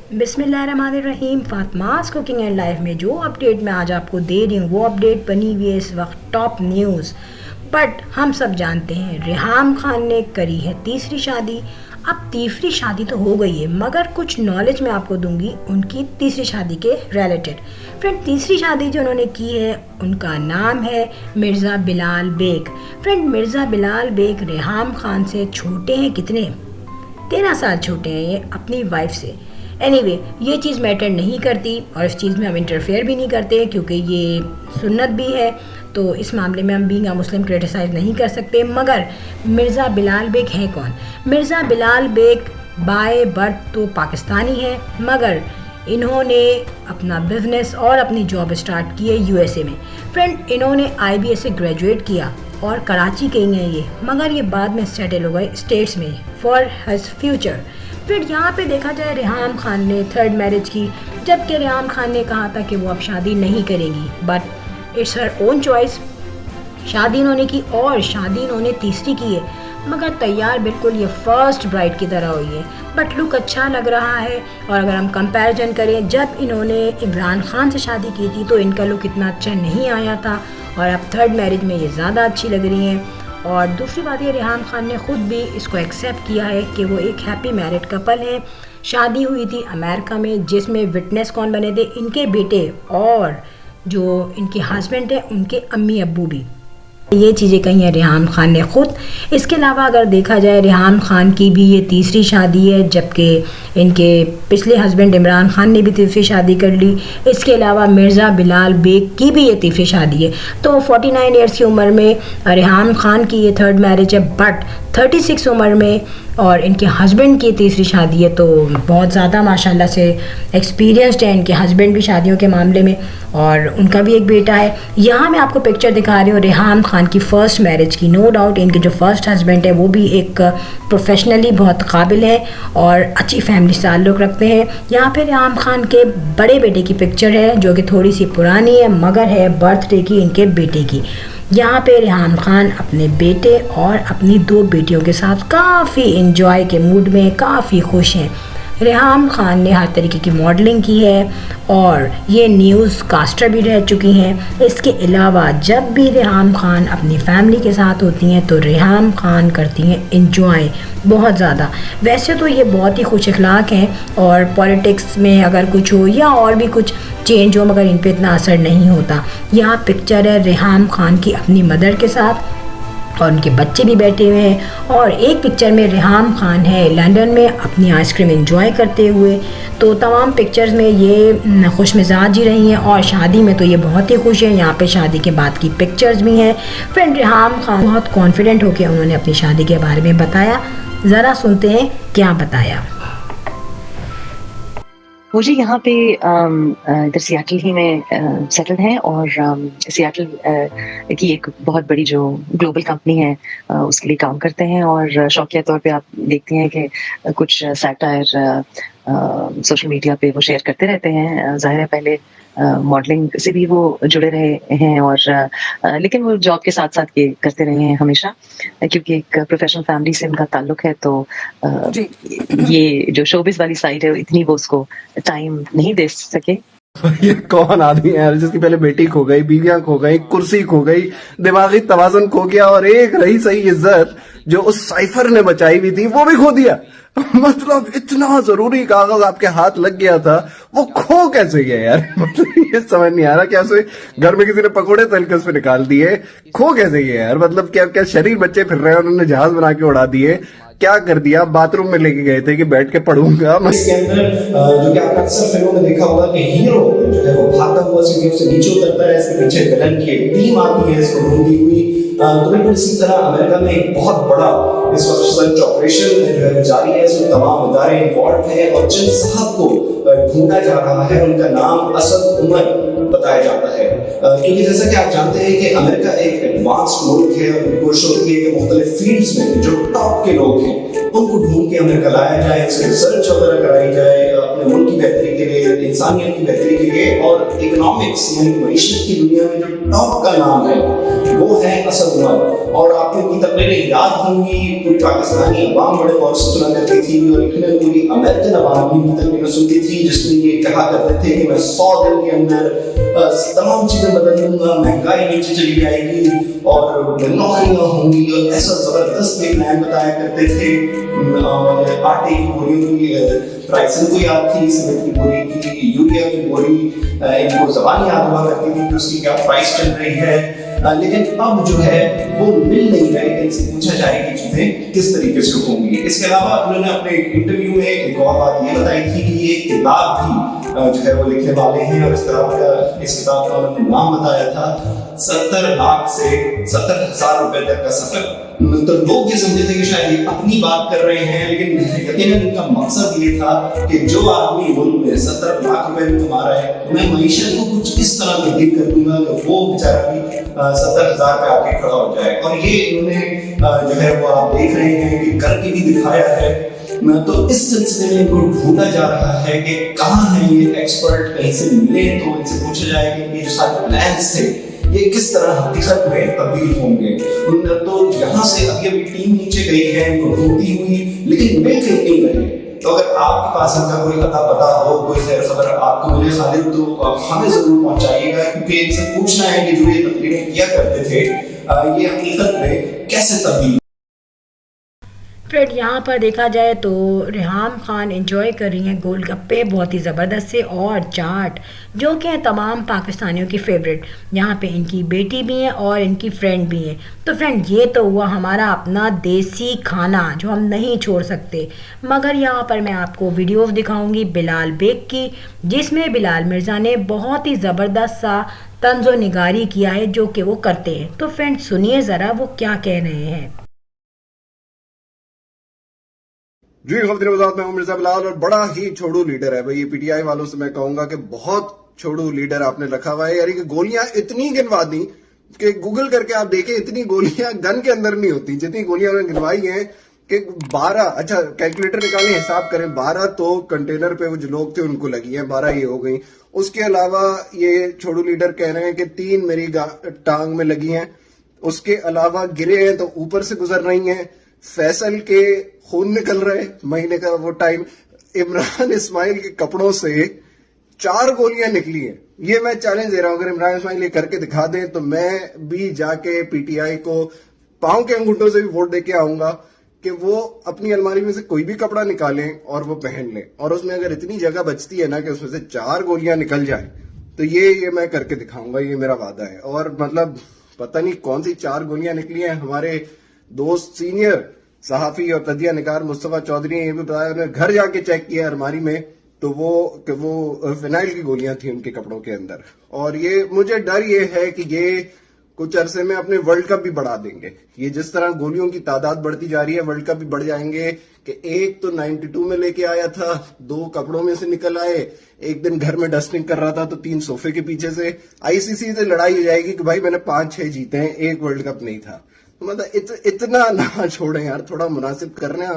बिस्मिल्लाहिर्रहमानिर्रहीम। Fatima's cooking and life में जो अपडेट मैं आज आपको दे रही हूँ वो अपडेट बनी हुई है इस वक्त टॉप न्यूज़। बट हम सब जानते हैं रिहाम खान ने करी है तीसरी शादी। अब तीसरी शादी तो हो गई है मगर कुछ नॉलेज मैं आपको दूंगी उनकी तीसरी शादी के रिलेटेड। फ्रेंड, तीसरी शादी जो उन्होंने की है उनका नाम है मिर्ज़ा बिलाल बेग। फ्रेंड, मिर्ज़ा बिलाल बेग रिहाम खान से छोटे हैं, कितने 13 साल छोटे हैं ये अपनी वाइफ से। एनीवे, ये चीज़ मैटर नहीं करती और इस चीज़ में हम इंटरफेयर भी नहीं करते क्योंकि ये सुन्नत भी है, तो इस मामले में हम बीइंग अ मुस्लिम क्रिटिसाइज़ नहीं कर सकते। मगर मिर्ज़ा बिलाल बेग है कौन? मिर्ज़ा बिलाल बेग बाय बर्थ तो पाकिस्तानी है मगर इन्होंने अपना बिज़नेस और अपनी जॉब स्टार्ट की है यूएसए में। फ्रेंड, इन्होंने आईबीएस से ग्रेजुएट किया और कराची के ही हैं ये, मगर ये बाद में सेटल हो गए स्टेट्स में फॉर हज फ्यूचर। फिर यहाँ पे देखा जाए रिहाम खान ने थर्ड मैरिज की, जबकि रिहाम खान ने कहा था कि वो अब शादी नहीं करेंगी, but it's her own choice. शादी इन्होंने की और शादी इन्होंने तीसरी की है मगर तैयार बिल्कुल ये फर्स्ट ब्राइड की तरह हुई है। बट लुक अच्छा लग रहा है। और अगर हम कंपैरिजन करें, जब इन्होंने इमरान खान से शादी की थी तो इनका लुक इतना अच्छा नहीं आया था और अब थर्ड मैरिज में ये ज़्यादा अच्छी लग रही हैं। और दूसरी बात ये, रिहाम खान ने ख़ुद भी इसको एक्सेप्ट किया है कि वो एक हैप्पी मैरिड कपल हैं। शादी हुई थी अमेरिका में जिसमें विटनेस कौन बने थे? इनके बेटे और जो इनके हस्बैंड हैं उनके अम्मी अब्बू भी। ये चीज़ें कही हैं रिहाम खान ने ख़ुद। इसके अलावा अगर देखा जाए रिहाम खान की भी ये तीसरी शादी है, जबकि इनके पिछले हस्बैंड इमरान खान ने भी तीसरी शादी कर ली। इसके अलावा मिर्ज़ा बिलाल बेग की भी ये तीसरी शादी है। तो 49 ईयर्स की उम्र में रिहाम खान की ये थर्ड मैरिज है, बट 36 उम्र में और इनके हस्बैंड की तीसरी शादी है। तो बहुत ज़्यादा माशाल्लाह से एक्सपीरियंस्ड है इनके हस्बैंड भी शादियों के मामले में, और उनका भी एक बेटा है। यहाँ मैं आपको पिक्चर दिखा रही हूँ रिहाम खान की फ़र्स्ट मैरिज की। नो डाउट इनके जो फर्स्ट हस्बैंड है वो भी एक प्रोफेशनली बहुत काबिल है और अच्छी फैमिली से ताल्लुक़ रखते हैं। यहाँ पे रिहाम खान के बड़े बेटे की पिक्चर है जो कि थोड़ी सी पुरानी है मगर है बर्थडे की इनके बेटे की। यहाँ पे रिहाम खान अपने बेटे और अपनी 2 बेटियों के साथ काफ़ी इंजॉय के मूड में, काफ़ी खुश हैं। रिहाम खान ने हर तरीके की मॉडलिंग की है और ये न्यूज़ कास्टर भी रह चुकी हैं। इसके अलावा जब भी रिहाम खान अपनी फैमिली के साथ होती हैं तो रिहाम खान करती हैं इंजॉय बहुत ज़्यादा। वैसे तो ये बहुत ही खुश अखलाक हैं और पॉलिटिक्स में अगर कुछ हो या और भी कुछ चेंज हो मगर इन पे इतना असर नहीं होता। यहाँ पिक्चर है रिहाम खान की अपनी मदर के साथ और उनके बच्चे भी बैठे हुए हैं, और एक पिक्चर में रिहाम खान है लंदन में अपनी आइसक्रीम एंजॉय करते हुए। तो तमाम पिक्चर्स में ये खुश मिजाज ही रही हैं और शादी में तो ये बहुत ही खुश हैं। यहाँ पे शादी के बाद की पिक्चर्स भी हैं। फ्रेंड, रिहाम खान बहुत कॉन्फिडेंट होकर उन्होंने अपनी शादी के बारे में बताया। ज़रा सुनते हैं क्या बताया। मुझे यहाँ पे इधर सियाटल ही में सेटल हैं और सियाटल की एक बहुत बड़ी जो ग्लोबल कंपनी है उसके लिए काम करते हैं। और शौकिया तौर पे आप देखते हैं कि कुछ सैटायर सोशल मीडिया पे वो शेयर करते रहते हैं। ज़ाहिर है पहले मॉडलिंग से भी वो जुड़े रहे हैं और लेकिन वो जॉब के साथ साथ ये करते रहे हैं हमेशा, क्योंकि एक प्रोफेशनल फैमिली से उनका ताल्लुक है। तो ये जो शोबिस वाली साइड है इतनी वो उसको टाइम नहीं दे सके। ये कौन आदमी है यार जिसकी पहले बेटी खो गई, बीवियां खो गई, कुर्सी खो गई, दिमागी तवाज़ुन खो गया और एक रही सही इज्जत जो उस साइफर ने बचाई हुई थी वो भी खो दिया। मतलब इतना जरूरी कागज आपके हाथ लग गया था, वो खो कैसे गया यार? मतलब ये समझ नहीं आ रहा। क्या उसे घर में किसी ने पकौड़े तल के उसमें निकाल दिए? खो कैसे गया यार? मतलब क्या क्या शरीर बच्चे फिर रहे हैं, उन्होंने जहाज बना के उड़ा दिए? क्या कर दिया? बाथरूम में लेके गए थे कि बैठ के पढ़ूंगा। इसके अंदर जो कि आपने अक्सर फिल्मों में देखा होगा कि हीरो जो है वो भागता हुआ सीढ़ियों से नीचे उतरता है, इसके पीछे विलन की एक टीम आती है इसको ढूंढती हुई। तो बिल्कुल इसी तरह अमेरिका में एक बहुत बड़ा इस वक्त सर्च ऑपरेशन जो है जारी है। इसमें तमाम इदारे इन्वॉल्व हैं और जिन साहब को ढूंढा जा रहा है उनका नाम असद उमर बताया जाता है, क्योंकि जैसा कि आप जानते हैं कि अमेरिका एक एडवांस्ड मुल्क है और कोशिश होती है कि मुख्तलिफ फील्ड्स में जो टॉप के लोग हैं उनको ढूंढ के अमेरिका लाया जाए, इसकी रिसर्च वगैरह कराई जाए अपने मुल्क की बेहतरी के लिए, इंसानियत की बेहतरी के लिए और इकोनॉमिक्स यानी मईशत की दुनिया में जो टॉप का नाम है वो है असद उमर। और आपको इनकी तकरीरें याद होंगी, पूरी पाकिस्तानी अवाम बड़े गौर से सुना करती थी और यकीनन पूरी अमेरिकन अवाम भी इनकी तकरीरें सुनती थी, जिसमें ये कहा करते थे कि मैं 100 दिन के अंदर तमाम चीजें बदल दूंगा, महंगाई नीचे चली जाएगी और नौकरियां होंगी। और ऐसा जबरदस्त एक प्लान बताया करते थे। आटे की बोरियों की प्राइस इनको याद थी, सीमेंट की बोरी की, यूरिया की बोरी इनको जबान याद हुआ करती थी कि उसकी क्या प्राइस चल रही है। लेकिन अब जो है वो मिल नहीं रहे, इनसे पूछा जाए कि चीजें किस तरीके से होंगी। इसके अलावा उन्होंने अपने इंटरव्यू में एक और बात ये बताई थी कि ये किताब भी जो है वो लिखने वाले हैं और इस किताब का उन्होंने नाम बताया था 70 लाख से 70,000 रुपए तक का सफर। तो लोग ये समझे थे कि शायद ये अपनी बात कर रहे हैं, लेकिन यकीनन उनका मकसद ये था कि जो आदमी मुल्क में 70 लाख रुपए भी कमा रहा है, मैं मईशत को कुछ इस तरह तब्दील कर दूंगा कि वो बेचारा भी 70,000 पे आके खड़ा हो जाए। और ये इन्होंने जो है वो आप देख रहे हैं कि करके भी दिखाया है। तो इस सिलसिले में इनको ढूंढा जा रहा है कि कहाँ है ये एक्सपर्ट, कहीं से मिले तो इनसे पूछा जाए कि ये जो सारे प्लान्स थे ये किस तरह हकीकत में तब्दील होंगे। तो यहाँ से अभी टीम नीचे गई है इनको ढूंढती हुई, लेकिन मिल कहीं नहीं रहे। तो अगर आपके पास इनका कोई पता हो, कोई खैर खबर आपको मिले खालिद, तो हमें जरूर पहुंचाइएगा, क्योंकि इनसे पूछना है कि जो ये तकरीरें किया करते थे ये हकीकत में कैसे तब्दील। फ्रेंड, यहाँ पर देखा जाए तो रेहाम खान एंजॉय कर रही हैं गोलगप्पे बहुत ही ज़बरदस्त से और चाट, जो कि हैं तमाम पाकिस्तानियों की फेवरेट। यहाँ पे इनकी बेटी भी है और इनकी फ्रेंड भी है। तो फ्रेंड, ये तो हुआ हमारा अपना देसी खाना जो हम नहीं छोड़ सकते। मगर यहाँ पर मैं आपको वीडियोस दिखाऊंगी बिलाल बेग की, जिसमें बिलाल मिर्ज़ा ने बहुत ही ज़बरदस्त सा तंज़ो निगारी किया है जो कि वो करते हैं। तो फ्रेंड, सुनिए ज़रा वो क्या कह रहे हैं। जी खबरें वजात में हूं मिर्जा बिलाल, और बड़ा ही छोड़ू लीडर है भाई ये पीटीआई वालों से। मैं कहूंगा कि बहुत छोड़ू लीडर आपने रखा हुआ है यार। कि गोलियां इतनी गिनवा दी कि गूगल करके आप देखें, इतनी गोलियां गन के अंदर नहीं होती जितनी गोलियां उन्होंने गिनवाई हैं कि 12, अच्छा कैलकुलेटर निकालें, हिसाब करें, 12 तो कंटेनर पे वो जो लोग थे उनको लगी है, 12 ये हो गई। उसके अलावा ये छोड़ू लीडर कह रहे हैं कि 3 मेरी टांग में लगी हैं। उसके अलावा गिरे हैं तो ऊपर से गुजर रही हैं। फैसल के खून निकल रहे, महीने का वो टाइम। इमरान इस्माइल के कपड़ों से 4 गोलियां निकली हैं। ये मैं चैलेंज दे रहा हूं, अगर इमरान इस्माइल ये करके दिखा दें तो मैं भी जाके पीटीआई को पांव के अंगूठों से भी वोट देके आऊंगा कि वो अपनी अलमारी में से कोई भी कपड़ा निकालें और वो पहन लें, और उसमें अगर इतनी जगह बचती है ना कि उसमें से 4 गोलियां निकल जाए तो ये मैं करके दिखाऊंगा, ये मेरा वादा है। और मतलब पता नहीं कौन सी 4 गोलियां निकली हैं। हमारे दोस्त सीनियर सहाफी और तदिया निगार मुस्तफा चौधरी ने ये भी बताया, उन्होंने घर जाके चेक किया अलमारी में तो वो फिनाइल की गोलियां थी उनके कपड़ों के अंदर। और ये मुझे डर ये है कि ये कुछ अरसे में अपने वर्ल्ड कप भी बढ़ा देंगे। ये जिस तरह गोलियों की तादाद बढ़ती जा रही है, वर्ल्ड कप भी बढ़ जाएंगे कि एक तो 92 में लेके आया था, 2 कपड़ों में से निकल आए, एक दिन घर में डस्टिंग कर रहा था तो 3 सोफे के पीछे से। आईसीसी से लड़ाई हो जाएगी कि भाई मैंने 5-6 जीते हैं, एक वर्ल्ड कप नहीं था। तो मतलब इतना ना छोड़ें यार, थोड़ा मुनासिब कर रहे हैं आप।